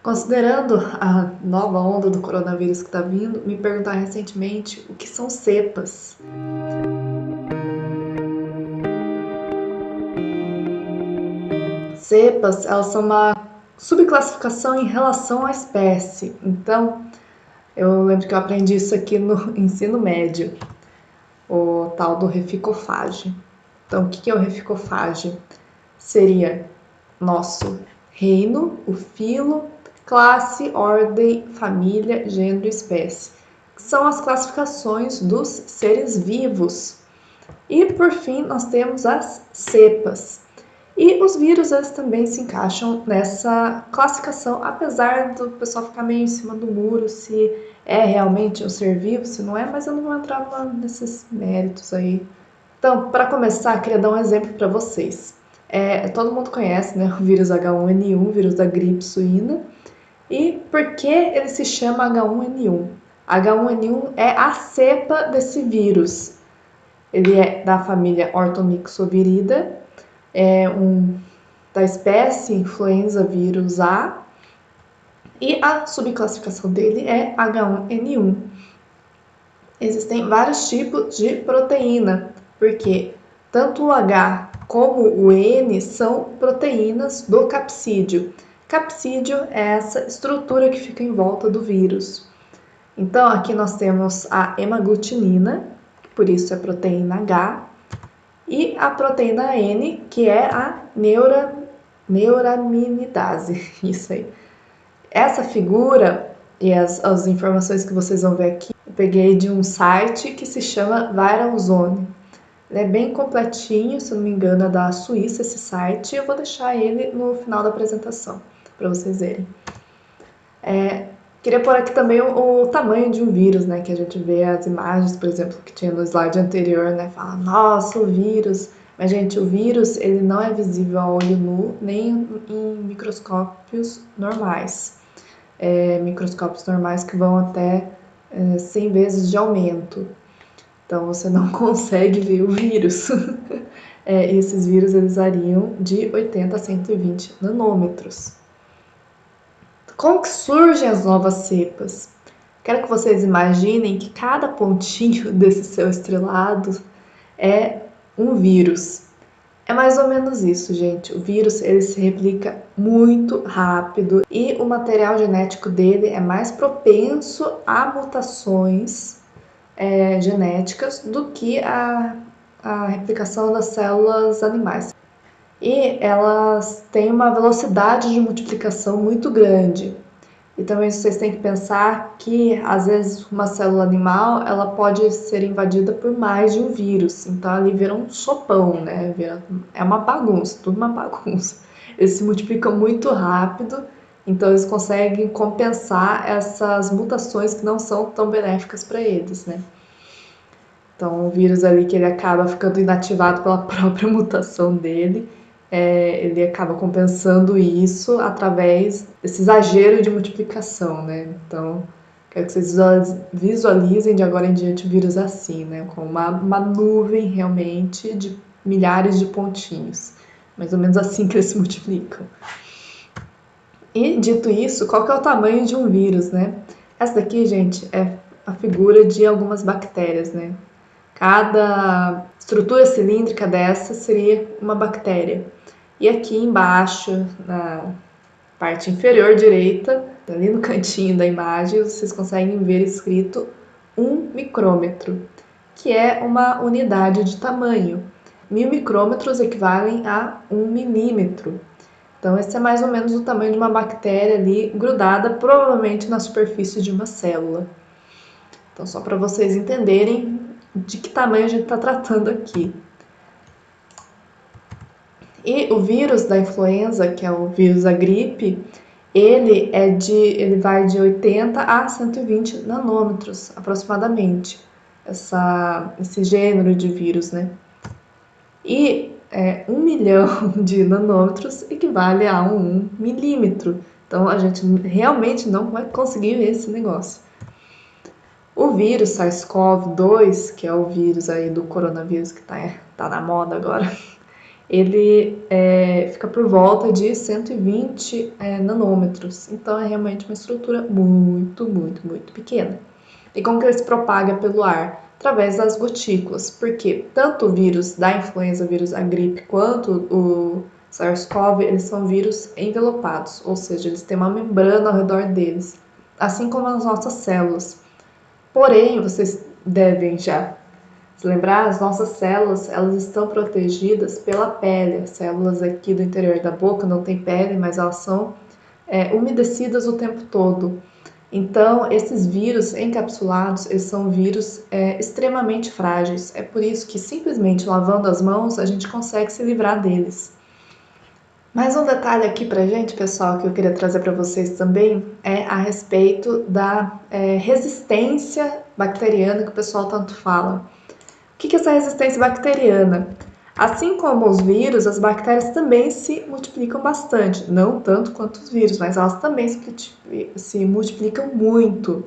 Considerando a nova onda do coronavírus que está vindo, me perguntaram recentemente o que são cepas. Cepas, elas são uma subclassificação em relação à espécie. Então, eu lembro que eu aprendi isso aqui no ensino médio, o tal do reficofage. Então, o que é o reficofage? Seria nosso reino, o filo, classe, ordem, família, gênero e espécie, que são as classificações dos seres vivos. E por fim, nós temos as cepas. E os vírus, eles também se encaixam nessa classificação, apesar do pessoal ficar meio em cima do muro se é realmente um ser vivo, se não é, mas eu não vou entrar nesses méritos aí. Então, para começar, queria dar um exemplo para vocês. Todo mundo conhece, né, o vírus H1N1, vírus da gripe suína. E por que ele se chama H1N1? H1N1 é a cepa desse vírus. Ele é da família Orthomyxoviridae, da espécie influenza vírus A, e a subclassificação dele é H1N1. Existem vários tipos de proteína, porque tanto o H como o N são proteínas do capsídeo. Capsídeo é essa estrutura que fica em volta do vírus. Então, aqui nós temos a hemaglutinina, por isso é proteína H, e a proteína N, que é a neuraminidase. Isso aí. Essa figura e as informações que vocês vão ver aqui, eu peguei de um site que se chama ViralZone. Ele é bem completinho, se não me engano é da Suíça esse site, eu vou deixar ele no final da apresentação, para vocês verem. Queria pôr aqui também o tamanho de um vírus, né, que a gente vê as imagens, por exemplo, que tinha no slide anterior, né, fala, nossa, o vírus. Mas, gente, o vírus, ele não é visível a olho nu, nem em microscópios normais. Microscópios normais que vão até 100 vezes de aumento. Então, você não consegue ver o vírus. Esses vírus, eles variam de 80 a 120 nanômetros. Como que surgem as novas cepas? Quero que vocês imaginem que cada pontinho desse céu estrelado é um vírus. É mais ou menos isso, gente. O vírus, ele se replica muito rápido e o material genético dele é mais propenso a mutações genéticas do que a replicação das células animais. E elas têm uma velocidade de multiplicação muito grande. E também vocês têm que pensar que, às vezes, uma célula animal ela pode ser invadida por mais de um vírus. Então, ali vira um sopão, né? É uma bagunça, tudo uma bagunça. Eles se multiplicam muito rápido, então eles conseguem compensar essas mutações que não são tão benéficas para eles, né? Então, o vírus ali que ele acaba ficando inativado pela própria mutação dele, ele acaba compensando isso através desse exagero de multiplicação, né? Então, quero que vocês visualizem de agora em diante o vírus assim, né? Com uma nuvem realmente de milhares de pontinhos. Mais ou menos assim que eles se multiplicam. E, dito isso, qual que é o tamanho de um vírus, né? Essa daqui, gente, é a figura de algumas bactérias, né? Cada estrutura cilíndrica dessa seria uma bactéria. E aqui embaixo, na parte inferior direita, ali no cantinho da imagem, vocês conseguem ver escrito 1 micrômetro, que é uma unidade de tamanho. 1000 micrômetros equivalem a 1 milímetro. Então, esse é mais ou menos o tamanho de uma bactéria ali grudada, provavelmente na superfície de uma célula. Então, só para vocês entenderem de que tamanho a gente está tratando aqui. E o vírus da influenza, que é o vírus da gripe, ele vai de 80 a 120 nanômetros, aproximadamente, esse gênero de vírus, né? E 1 milhão de nanômetros equivale a 1 milímetro. Então, a gente realmente não vai conseguir ver esse negócio. O vírus SARS-CoV-2, que é o vírus aí do coronavírus que tá na moda agora, ele fica por volta de 120 nanômetros. Então, é realmente uma estrutura muito, muito, muito pequena. E como que ele se propaga pelo ar? Através das gotículas, porque tanto o vírus da influenza, o vírus da gripe, quanto o SARS-CoV, eles são vírus envelopados, ou seja, eles têm uma membrana ao redor deles, assim como as nossas células. Porém, vocês devem já se lembrar, as nossas células, elas estão protegidas pela pele. As células aqui do interior da boca não têm pele, mas elas são umedecidas o tempo todo. Então, esses vírus encapsulados, eles são vírus extremamente frágeis. É por isso que simplesmente lavando as mãos, a gente consegue se livrar deles. Mais um detalhe aqui pra gente, pessoal, que eu queria trazer para vocês também, é a respeito da resistência bacteriana que o pessoal tanto fala. O que é essa resistência bacteriana? Assim como os vírus, as bactérias também se multiplicam bastante. Não tanto quanto os vírus, mas elas também se multiplicam muito.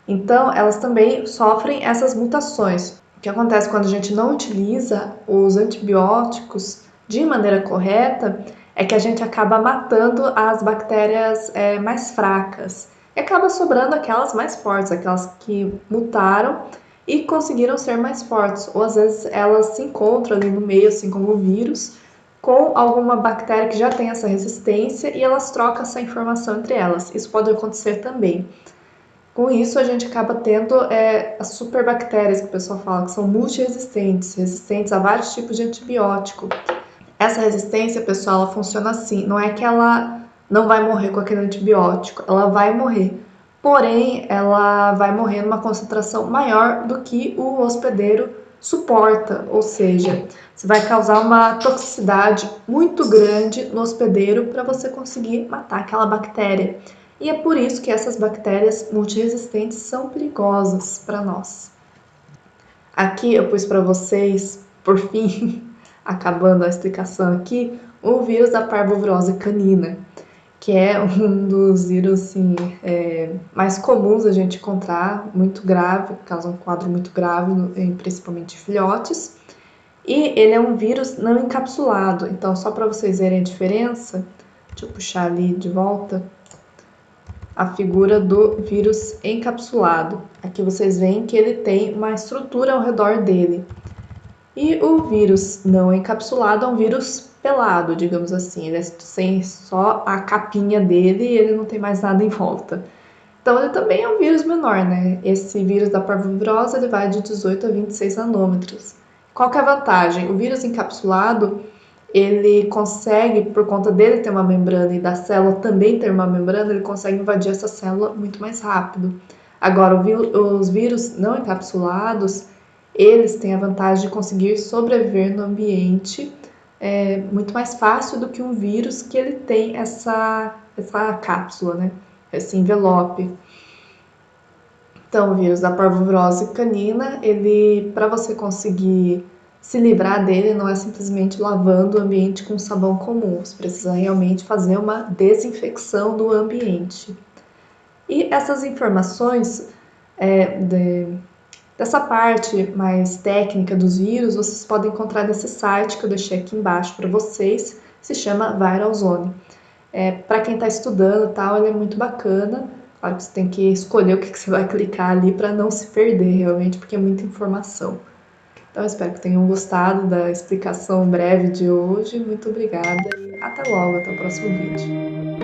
Então, elas também sofrem essas mutações. O que acontece quando a gente não utiliza os antibióticos de maneira correta é que a gente acaba matando as bactérias mais fracas. E acaba sobrando aquelas mais fortes, aquelas que mutaram e conseguiram ser mais fortes. Ou às vezes elas se encontram ali no meio, assim como o vírus, com alguma bactéria que já tem essa resistência e elas trocam essa informação entre elas. Isso pode acontecer também. Com isso, a gente acaba tendo as superbactérias, que o pessoal fala, que são multiresistentes, resistentes a vários tipos de antibiótico. Essa resistência, pessoal, ela funciona assim, não é que ela não vai morrer com aquele antibiótico, ela vai morrer, porém, ela vai morrer numa concentração maior do que o hospedeiro suporta, ou seja, você vai causar uma toxicidade muito grande no hospedeiro para você conseguir matar aquela bactéria. E é por isso que essas bactérias multiresistentes são perigosas para nós. Aqui eu pus para vocês, por fim, acabando a explicação aqui, o vírus da parvovirose canina, que é um dos vírus assim, mais comuns a gente encontrar, muito grave, causa um quadro muito grave, principalmente em filhotes. E ele é um vírus não encapsulado, então só para vocês verem a diferença, deixa eu puxar ali de volta a figura do vírus encapsulado. Aqui vocês veem que ele tem uma estrutura ao redor dele. E o vírus não encapsulado é um vírus pelado, digamos assim. Ele é sem só a capinha dele e ele não tem mais nada em volta. Então ele também é um vírus menor, né? Esse vírus da parvovirose ele vai de 18 a 26 nanômetros. Qual que é a vantagem? O vírus encapsulado ele consegue, por conta dele ter uma membrana e da célula também ter uma membrana, ele consegue invadir essa célula muito mais rápido. Agora, os vírus não encapsulados, eles têm a vantagem de conseguir sobreviver no ambiente muito mais fácil do que um vírus que ele tem essa cápsula, né? Esse envelope. Então, o vírus da parvovirose canina, ele, para você conseguir se livrar dele, não é simplesmente lavando o ambiente com sabão comum. Você precisa realmente fazer uma desinfecção do ambiente. E essas informações dessa parte mais técnica dos vírus, vocês podem encontrar nesse site que eu deixei aqui embaixo para vocês, se chama Viral Zone. Para quem está estudando e tal, ele é muito bacana. Claro que você tem que escolher o que você vai clicar ali para não se perder realmente, porque é muita informação. Então, eu espero que tenham gostado da explicação breve de hoje. Muito obrigada e até logo, até o próximo vídeo.